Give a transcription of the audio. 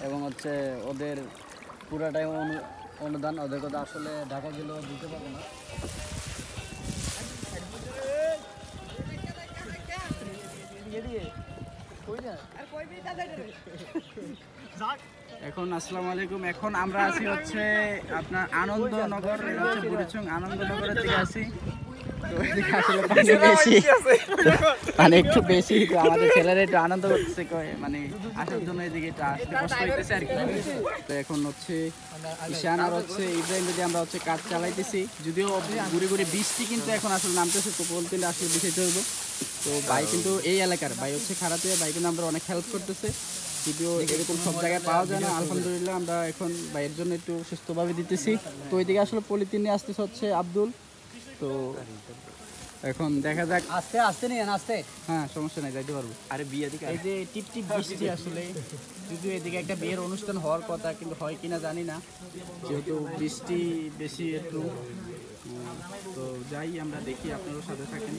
এবং হচ্ছে ওদের পুরাটাই অনুদান, ওদের কথা আসলে ঢাকা গেলেও দিতে পারবো না। এখন আসসালামু আলাইকুম, এখন আমরা আছি হচ্ছে আপনার আনন্দনগর, হচ্ছে বুড়িচং আনন্দনগরের দিকে আছি। তো এদিকে আসলে পানি বেশি, মানে একটু বেশি, তো আমাদের ছেলেরা একটু আনন্দ করতেছে, মানে আসার জন্য এদিকে একটু আসতে কষ্ট হইতেছে আর কি। তো এখন হচ্ছে ঈশান আর হচ্ছে ইব্রাহিম যদি আমরা হচ্ছে কাজ চালাইতেছি, যদিও ঘুরে ঘুরে বৃষ্টি কিন্তু এখন আসলে নামতেছে, তো বলতে আসলে বিষয় চলবো। তো ভাই কিন্তু এই এলাকার ভাই হচ্ছে খারাপে, ভাই কিন্তু আমরা অনেক হেল্প করতেছে, যদিও এরকম সব জায়গায় পাওয়া যায় না। আলহামদুলিল্লাহ আমরা এখন ভাইয়ের জন্য একটু সুস্থভাবে দিতেছি। তো ওইদিকে আসলে পলিথিন নিয়ে আসতেছে হচ্ছে আব্দুল। তো এখন দেখা যাক, আস্তে আস্তে নিয়ে আস্তে, হ্যাঁ সমস্যা নাই, যাইতে পারবো। আরে বিয়ে দিকে এই যে টিপ টিপ বৃষ্টি আসলে, যদিও এদিকে একটা বিয়ের অনুষ্ঠান হওয়ার কথা, কিন্তু হয় কিনা জানি না, যেহেতু বৃষ্টি বেশি একটু। তো যাই, আমরা দেখি, আপনারও সাথে থাকেন।